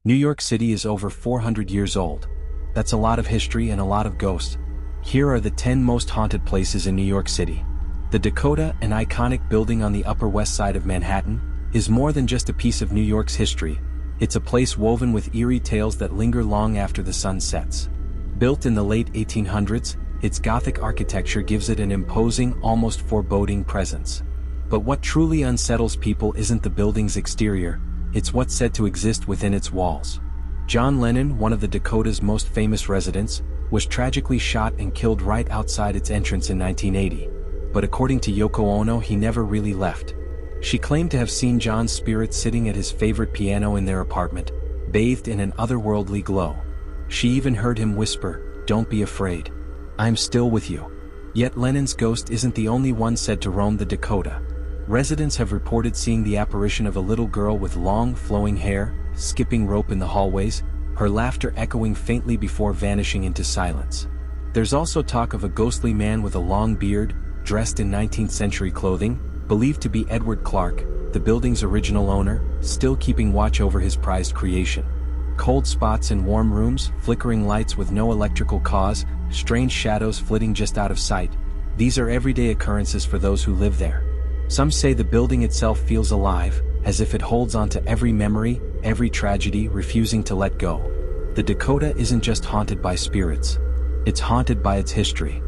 New York City is over 400 years old. That's a lot of history and a lot of ghosts. Here are the 10 most haunted places in New York City. The Dakota, an iconic building on the Upper West Side of Manhattan, is more than just a piece of New York's history. It's a place woven with eerie tales that linger long after the sun sets. Built in the late 1800s, its Gothic architecture gives it an imposing, almost foreboding presence. But what truly unsettles people isn't the building's exterior, it's what's said to exist within its walls. John Lennon, one of the Dakota's most famous residents, was tragically shot and killed right outside its entrance in 1980. But according to Yoko Ono, he never really left. She claimed to have seen John's spirit sitting at his favorite piano in their apartment, bathed in an otherworldly glow. She even heard him whisper, "Don't be afraid. I'm still with you." Yet Lennon's ghost isn't the only one said to roam the Dakota. Residents have reported seeing the apparition of a little girl with long, flowing hair, skipping rope in the hallways, her laughter echoing faintly before vanishing into silence. There's also talk of a ghostly man with a long beard, dressed in 19th century clothing, believed to be Edward Clark, the building's original owner, still keeping watch over his prized creation. Cold spots in warm rooms, flickering lights with no electrical cause, strange shadows flitting just out of sight. These are everyday occurrences for those who live there. Some say the building itself feels alive, as if it holds on to every memory, every tragedy, refusing to let go. The Dakota isn't just haunted by spirits. It's haunted by its history.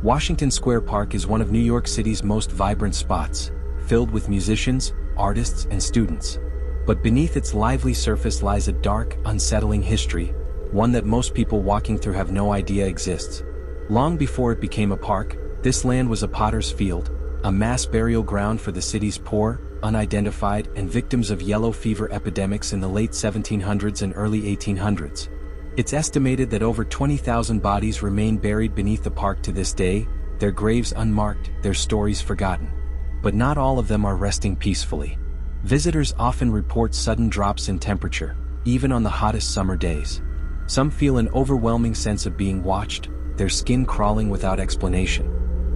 Washington Square Park is one of New York City's most vibrant spots, filled with musicians, artists, and students. But beneath its lively surface lies a dark, unsettling history, one that most people walking through have no idea exists. Long before it became a park, this land was a potter's field, a mass burial ground for the city's poor, unidentified, and victims of yellow fever epidemics in the late 1700s and early 1800s. It's estimated that over 20,000 bodies remain buried beneath the park to this day, their graves unmarked, their stories forgotten. But not all of them are resting peacefully. Visitors often report sudden drops in temperature, even on the hottest summer days. Some feel an overwhelming sense of being watched, their skin crawling without explanation.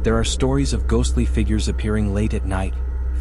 There are stories of ghostly figures appearing late at night,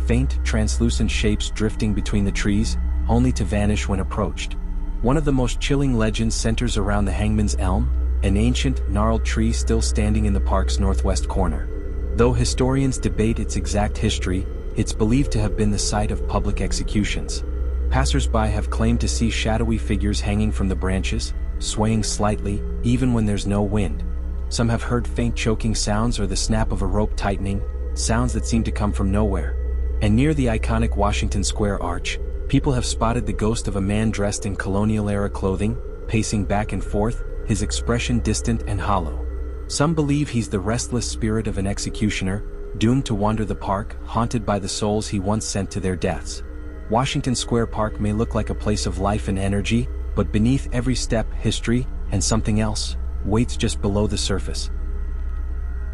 faint, translucent shapes drifting between the trees, only to vanish when approached. One of the most chilling legends centers around the Hangman's Elm, an ancient, gnarled tree still standing in the park's northwest corner. Though historians debate its exact history, it's believed to have been the site of public executions. Passers-by have claimed to see shadowy figures hanging from the branches, swaying slightly, even when there's no wind. Some have heard faint choking sounds or the snap of a rope tightening, sounds that seem to come from nowhere. And near the iconic Washington Square Arch, people have spotted the ghost of a man dressed in colonial-era clothing, pacing back and forth, his expression distant and hollow. Some believe he's the restless spirit of an executioner, doomed to wander the park, haunted by the souls he once sent to their deaths. Washington Square Park may look like a place of life and energy, but beneath every step, history, and something else, waits just below the surface.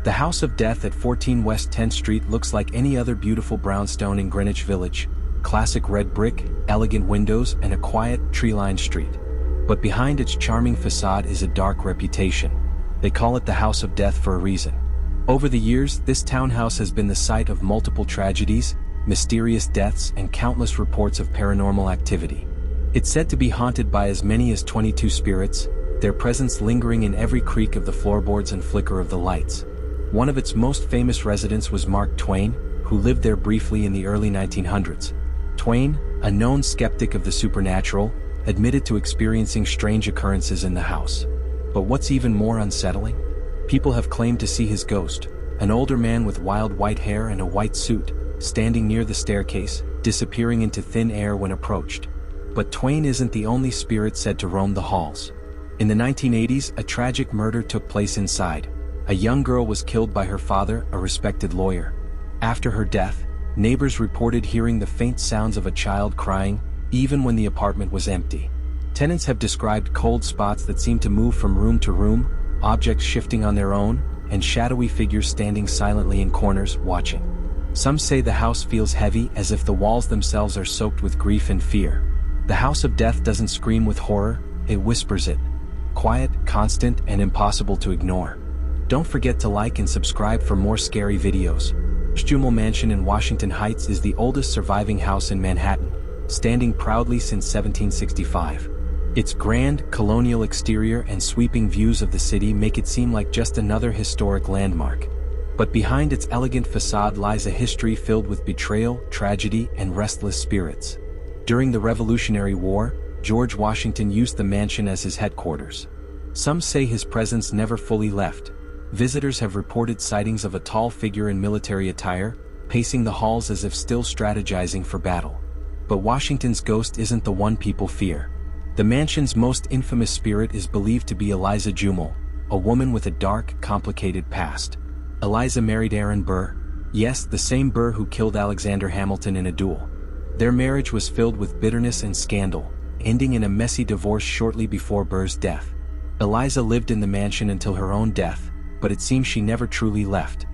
The House of Death at 14 West 10th Street looks like any other beautiful brownstone in Greenwich Village, classic red brick, elegant windows, and a quiet, tree-lined street. But behind its charming facade is a dark reputation. They call it the House of Death for a reason. Over the years, this townhouse has been the site of multiple tragedies, mysterious deaths, and countless reports of paranormal activity. It's said to be haunted by as many as 22 spirits, their presence lingering in every creak of the floorboards and flicker of the lights. One of its most famous residents was Mark Twain, who lived there briefly in the early 1900s. Twain, a known skeptic of the supernatural, admitted to experiencing strange occurrences in the house. But what's even more unsettling? People have claimed to see his ghost, an older man with wild white hair and a white suit, standing near the staircase, disappearing into thin air when approached. But Twain isn't the only spirit said to roam the halls. In the 1980s, a tragic murder took place inside. A young girl was killed by her father, a respected lawyer. After her death, neighbors reported hearing the faint sounds of a child crying, even when the apartment was empty. Tenants have described cold spots that seem to move from room to room, objects shifting on their own, and shadowy figures standing silently in corners, watching. Some say the house feels heavy, as if the walls themselves are soaked with grief and fear. The House of Death doesn't scream with horror, it whispers it. Quiet, constant, and impossible to ignore. Don't forget to like and subscribe for more scary videos. Stummel Mansion in Washington Heights is the oldest surviving house in Manhattan. standing proudly since 1765. Its grand, colonial exterior and sweeping views of the city make it seem like just another historic landmark. But behind its elegant facade lies a history filled with betrayal, tragedy, and restless spirits. During the Revolutionary War, George Washington used the mansion as his headquarters. Some say his presence never fully left. Visitors have reported sightings of a tall figure in military attire, pacing the halls as if still strategizing for battle. But Washington's ghost isn't the one people fear. The mansion's most infamous spirit is believed to be Eliza Jumel, a woman with a dark, complicated past. Eliza married Aaron Burr, yes, the same Burr who killed Alexander Hamilton in a duel. Their marriage was filled with bitterness and scandal, ending in a messy divorce shortly before Burr's death. Eliza lived in the mansion until her own death, but it seems she never truly left.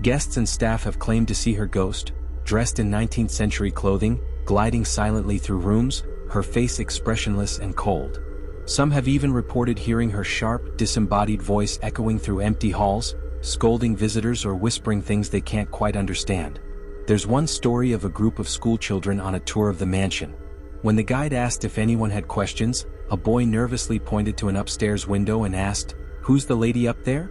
Guests and staff have claimed to see her ghost, dressed in 19th century clothing, gliding silently through rooms, her face expressionless and cold. Some have even reported hearing her sharp, disembodied voice echoing through empty halls, scolding visitors or whispering things they can't quite understand. There's one story of a group of schoolchildren on a tour of the mansion. When the guide asked if anyone had questions, a boy nervously pointed to an upstairs window and asked, "Who's the lady up there?"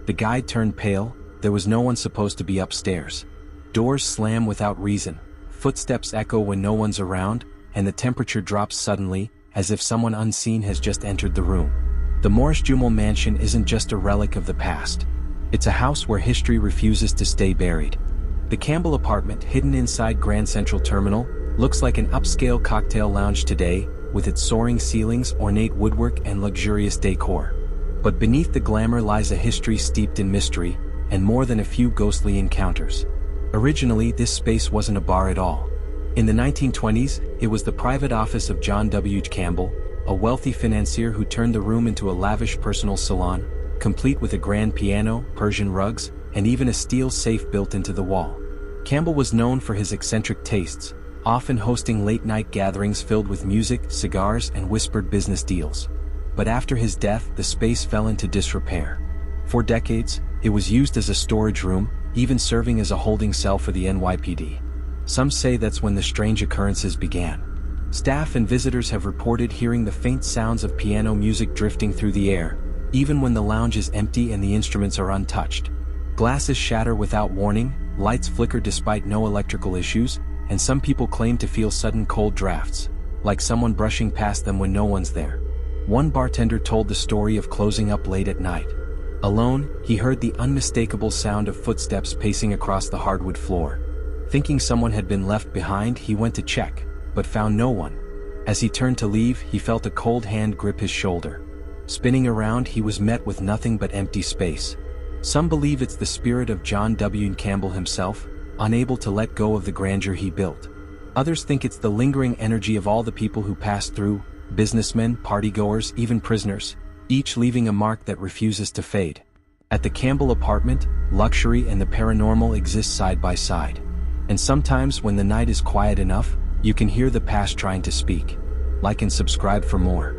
The guide turned pale. There was no one supposed to be upstairs. Doors slam without reason, footsteps echo when no one's around, and the temperature drops suddenly, as if someone unseen has just entered the room. The Morris Jumel mansion isn't just a relic of the past. It's a house where history refuses to stay buried. The Campbell apartment, hidden inside Grand Central Terminal, looks like an upscale cocktail lounge today, with its soaring ceilings, ornate woodwork, and luxurious decor. But beneath the glamour lies a history steeped in mystery, and more than a few ghostly encounters. Originally, this space wasn't a bar at all. In the 1920s, it was the private office of John W. Campbell, a wealthy financier who turned the room into a lavish personal salon, complete with a grand piano, Persian rugs, and even a steel safe built into the wall. Campbell was known for his eccentric tastes, often hosting late-night gatherings filled with music, cigars, and whispered business deals. But after his death, the space fell into disrepair. For decades, it was used as a storage room, even serving as a holding cell for the NYPD. Some say that's when the strange occurrences began. Staff and visitors have reported hearing the faint sounds of piano music drifting through the air, even when the lounge is empty and the instruments are untouched. Glasses shatter without warning, lights flicker despite no electrical issues, and some people claim to feel sudden cold drafts, like someone brushing past them when no one's there. One bartender told the story of closing up late at night. Alone, he heard the unmistakable sound of footsteps pacing across the hardwood floor. Thinking someone had been left behind, he went to check, but found no one. As he turned to leave, he felt a cold hand grip his shoulder. Spinning around, he was met with nothing but empty space. Some believe it's the spirit of John W. Campbell himself, unable to let go of the grandeur he built. Others think it's the lingering energy of all the people who passed through, businessmen, partygoers, even prisoners, each leaving a mark that refuses to fade. At the Campbell apartment, luxury and the paranormal exist side by side. And sometimes when the night is quiet enough, you can hear the past trying to speak. Like and subscribe for more.